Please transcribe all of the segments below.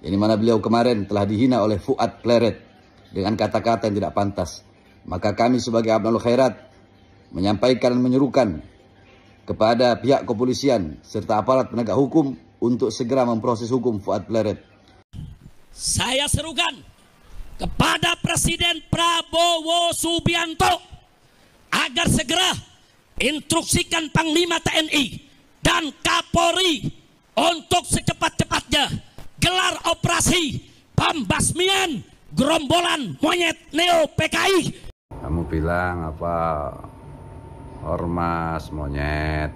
Yang mana beliau kemarin telah dihina oleh Fuad Pleret dengan kata-kata yang tidak pantas. Maka kami sebagai Abnul Khairat menyampaikan dan menyerukan kepada pihak kepolisian serta aparat penegak hukum untuk segera memproses hukum Fuad Pleret. Saya serukan kepada Presiden Prabowo Subianto agar segera instruksikan Panglima TNI dan Kapolri untuk secepat-cepatnya gelar operasi pembasmian gerombolan monyet Neo PKI. Kamu bilang apa, ormas monyet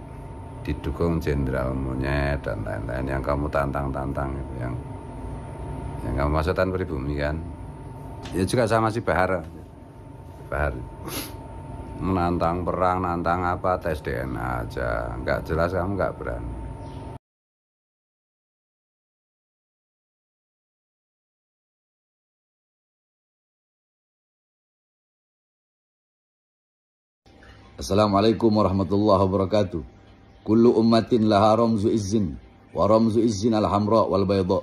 didukung jenderal monyet dan lain-lain yang kamu tantang-tantang, yang kamu maksudkan pribumi kan? Ya juga sama si Bahar menantang perang, nantang apa, tes DNA aja, nggak jelas kamu nggak berani. Assalamualaikum warahmatullahi wabarakatuh. Kullu ummatin laha ramzu izzin wa ramzu izzin al-hamra wal bayda.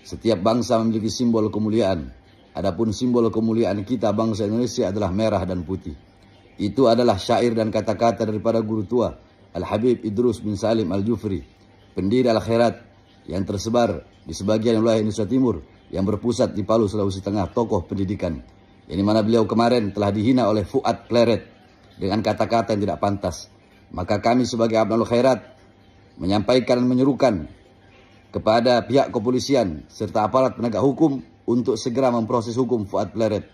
Setiap bangsa memiliki simbol kemuliaan. Adapun simbol kemuliaan kita bangsa Indonesia adalah merah dan putih. Itu adalah syair dan kata-kata daripada guru tua Al-Habib Idrus bin Salim Al-Jufri, pendiri Al-Khairat yang tersebar di sebagian wilayah Indonesia Timur yang berpusat di Palu, Sulawesi Tengah, tokoh pendidikan. Yang mana beliau kemarin telah dihina oleh Fuad Pleret dengan kata-kata yang tidak pantas. Maka kami sebagai Abnul Khairat menyampaikan dan menyerukan kepada pihak kepolisian serta aparat penegak hukum untuk segera memproses hukum Fuad Pleret.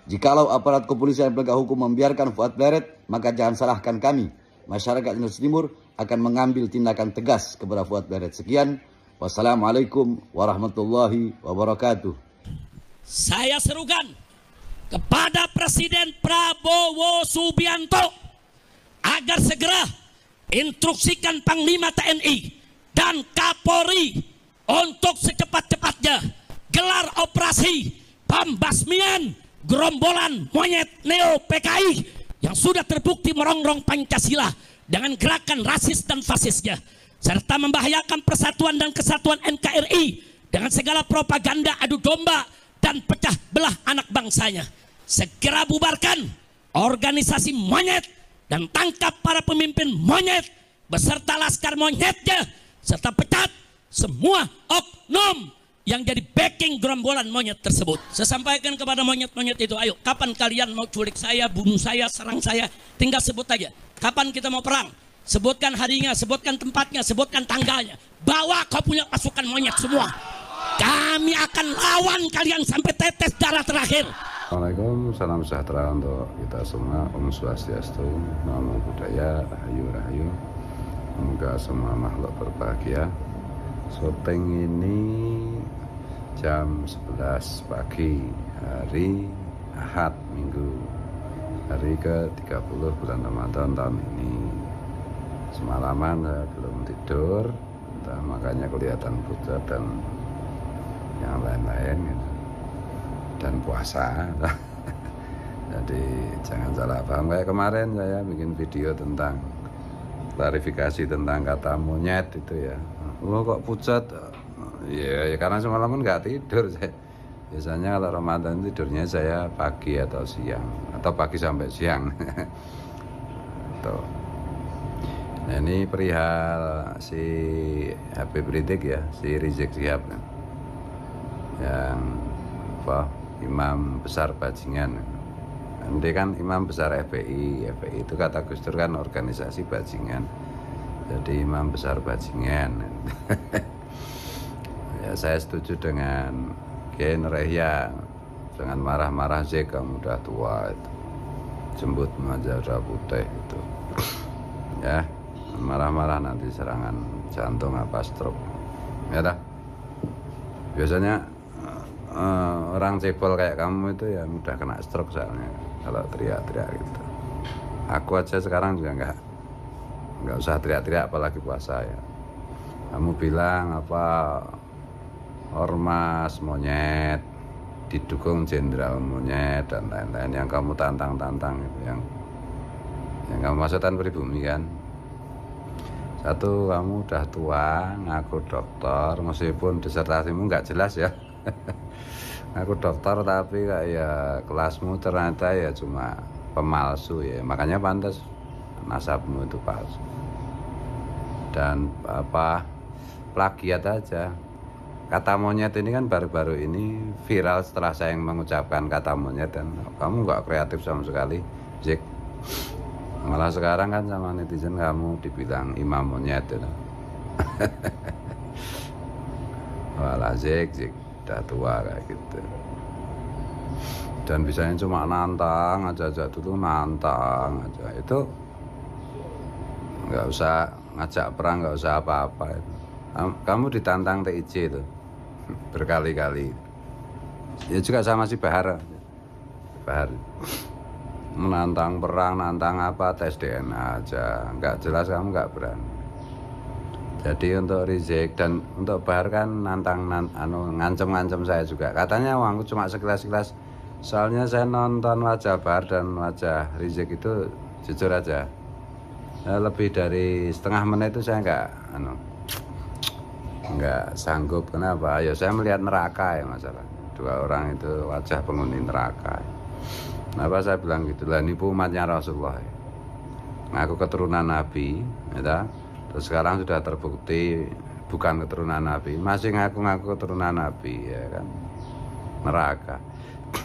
Jikalau aparat kepolisian dan penegak hukum membiarkan Fuad Pleret, maka jangan salahkan kami, masyarakat Indonesia Timur, akan mengambil tindakan tegas kepada Fuad Pleret. Sekian, wassalamualaikum warahmatullahi wabarakatuh. Saya serukan kepada Presiden Prabowo Subianto agar segera instruksikan Panglima TNI dan Kapolri untuk secepat-cepatnya gelar operasi pembasmian gerombolan monyet Neo PKI yang sudah terbukti merongrong Pancasila dengan gerakan rasis dan fasisnya, serta membahayakan persatuan dan kesatuan NKRI dengan segala propaganda adu domba dan pecah belah anak bangsanya. Segera bubarkan organisasi monyet dan tangkap para pemimpin monyet beserta laskar monyetnya, serta pecat semua oknum yang jadi backing gerombolan monyet tersebut. Saya sampaikan kepada monyet-monyet itu, ayo kapan kalian mau culik saya, bunuh saya, serang saya, tinggal sebut aja. Kapan kita mau perang? Sebutkan harinya, sebutkan tempatnya, sebutkan tanggalnya. Bawa kau punya pasukan monyet semua. Kami akan lawan kalian sampai tetes darah terakhir. Assalamualaikum, salam sejahtera untuk kita semua. Om Swastiastu, Namo Buddhaya, Rahayu Rahayu. Semoga semua makhluk berbahagia. Syuting ini jam 11 pagi hari Ahad Minggu, hari ke-30 bulan Ramadan tahun ini. Semalaman saya belum tidur, makanya kelihatan pucat dan yang lain-lain gitu. Dan puasa. Jadi jangan salah paham. Kayak kemarin saya bikin video tentang klarifikasi tentang kata monyet itu ya. Oh kok pucat? Ya karena semalaman nggak tidur saya. Biasanya kalau Ramadan tidurnya saya pagi atau siang, atau pagi sampai siang. Tuh. Nah ini perihal si Habib Rizik ya, si Rizik Syihab yang apa, imam besar bajingan. Nanti kan imam besar FPI. FPI itu kata Gus Dur kan organisasi bajingan. Jadi imam besar bajingan. Ya saya setuju dengan Kiai Nur Yahya, jangan marah-marah sih, kamu udah tua itu. Jembut Majara Putih itu. Ya, marah-marah nanti serangan jantung apa stroke. Ya dah. Biasanya orang cebol kayak kamu itu ya mudah kena stroke soalnya kalau teriak-teriak gitu. Aku aja sekarang juga nggak usah teriak-teriak apalagi puasa ya. Kamu bilang apa, ormas monyet didukung jenderal monyet dan lain-lain yang kamu tantang-tantang itu, yang kamu maksudkan pribumi kan? Satu, kamu udah tua, ngaku dokter, meskipun disertasimu nggak jelas ya. Ngaku dokter tapi kayak kelasmu ternyata ya cuma pemalsu ya, makanya pantas nasabmu itu palsu. Dan plagiat aja. Kata monyet ini kan baru-baru ini viral setelah saya mengucapkan kata monyet, dan kamu nggak kreatif sama sekali, Zik. Malah sekarang kan sama netizen kamu dibilang imam monyet ya. Walah Zik udah tua kayak gitu. Dan bisanya cuma nantang aja dulu, nantang aja. Itu nggak usah ngajak perang, nggak usah apa-apa. Kamu ditantang TIJ itu berkali-kali. Ya juga sama si Bahar menantang perang, nantang apa, tes DNA aja, nggak jelas, kamu nggak berani. Jadi untuk Rizik dan untuk Bahar kan ngancem saya juga. Katanya uangku cuma sekilas-sekilas. Soalnya saya nonton wajah Bahar dan wajah Rizik itu jujur aja, lebih dari setengah menit itu saya nggak sanggup. Kenapa? Ya saya melihat neraka ya, masalah dua orang itu wajah penghuni neraka. Kenapa saya bilang gitu? Lah nipu umatnya Rasulullah ya. Ngaku keturunan Nabi ya, terus sekarang sudah terbukti bukan keturunan Nabi, masih ngaku-ngaku keturunan Nabi ya kan, neraka.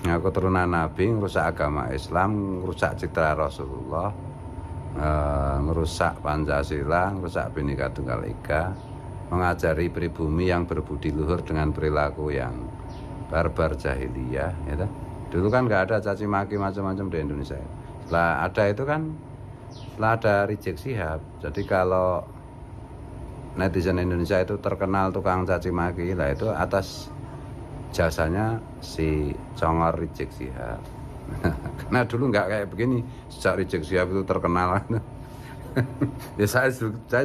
Ngaku keturunan Nabi, ngerusak agama Islam, ngerusak citra Rasulullah, ngerusak Pancasila, ngerusak Bhinneka Tunggal Ika, mengajari pribumi yang berbudi luhur dengan perilaku yang barbar jahiliyah ya. Dulu kan nggak ada caci maki macam-macam di Indonesia. Setelah ada itu kan, setelah ada Rizik Syihab, jadi kalau netizen Indonesia itu terkenal tukang caci maki, lah itu atas jasanya si Congor Rizik Syihab. Karena dulu nggak kayak begini, sejak Rizik Syihab itu terkenal. Ya saya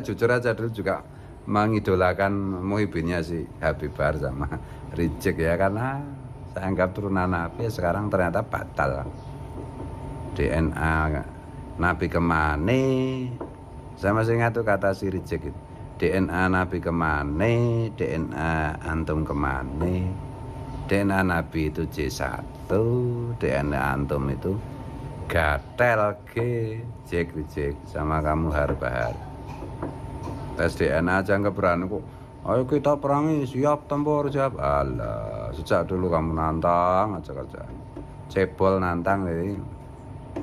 jujur aja dulu juga mengidolakan muhibinnya si Habib Bahar sama Rizik ya, karena saya anggap turunan Nabi. Sekarang ternyata batal. DNA Nabi kemana? Saya masih ingat tuh kata si Rizik itu. DNA Nabi kemana? DNA antum kemana? DNA Nabi itu J1, DNA antum itu gatel G, Rizik sama kamu Bahar. Tes DNA aja nggak berani kok. Ayo kita perangi, siap tempur, siap. Alah, sejak dulu kamu nantang aja kerjaan. Cebol nantang, jadi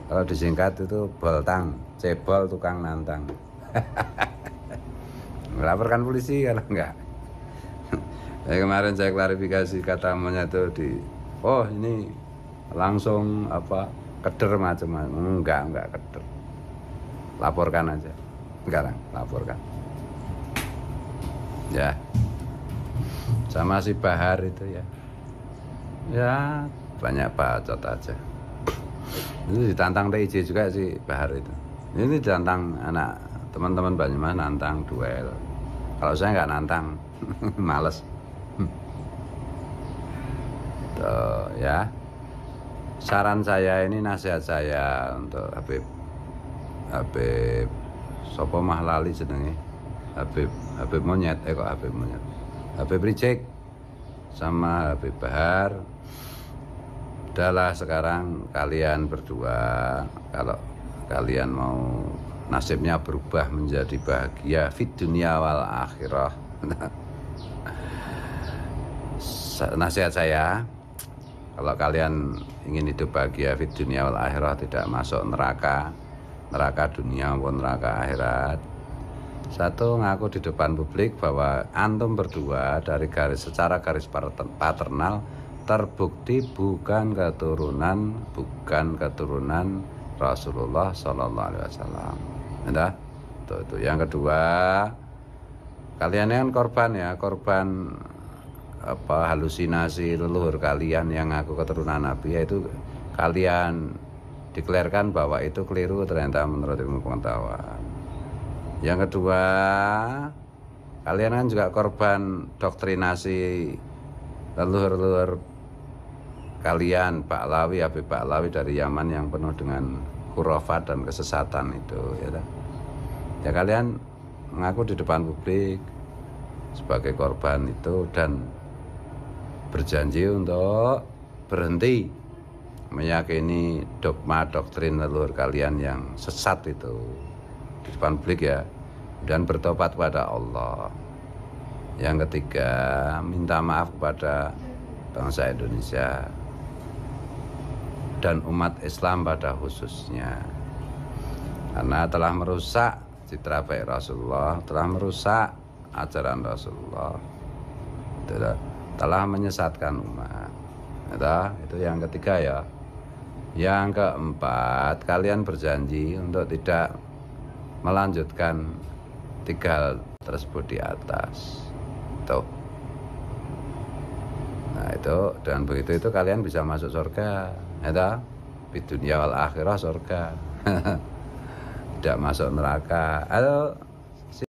kalau disingkat itu boltang, cebol tukang nantang. Melaporkan polisi kalau enggak. Ya, kemarin saya klarifikasi kata monyet itu oh ini langsung keder macam-macam. Enggak keder. Laporkan aja. Sekarang laporkan. Ya. Sama si Bahar itu ya. Ya, banyak bacot aja. Ini ditantang TIJ juga si Bahar itu. Ini ditantang anak teman-teman Banyumas, nantang duel. Kalau saya nggak nantang, males. Tuh, ya. Saran saya ini, nasihat saya untuk Habib Sopo Mahlali jenenge, Habib Monyet, kok Habib Monyet, Habib Rizik sama Habib Bahar. Udahlah sekarang kalian berdua, kalau kalian mau nasibnya berubah menjadi bahagia fit dunia wal akhirah. Nasihat saya, kalau kalian ingin hidup bahagia fit dunia wal akhirah, tidak masuk neraka dunia maupun neraka akhirat, satu, ngaku di depan publik bahwa antum berdua dari secara garis paternal terbukti bukan keturunan Rasulullah Shallallahu Alaihi Wasallam. Itu. Yang kedua, kalian kan korban halusinasi leluhur kalian yang ngaku keturunan Nabi, yaitu kalian deklarkan bahwa itu keliru ternyata menurut ilmu pengetahuan. Yang kedua, kalian kan juga korban doktrinasi leluhur kalian, Habib Baklawi dari Yaman yang penuh dengan khurafat dan kesesatan itu ya. Ya kalian ngaku di depan publik sebagai korban itu dan berjanji untuk berhenti meyakini dogma doktrin leluhur kalian yang sesat itu di depan publik ya, dan bertobat pada Allah. Yang ketiga, minta maaf kepada bangsa Indonesia dan umat Islam pada khususnya, karena telah merusak citra baik Rasulullah, telah merusak ajaran Rasulullah, telah menyesatkan umat. Itu yang ketiga ya. Yang keempat, kalian berjanji untuk tidak melanjutkan 3 hal tersebut di atas. Tuh. Nah itu, dengan begitu itu kalian bisa masuk surga, ya, di dunia wal akhirah surga, tidak masuk neraka. Atau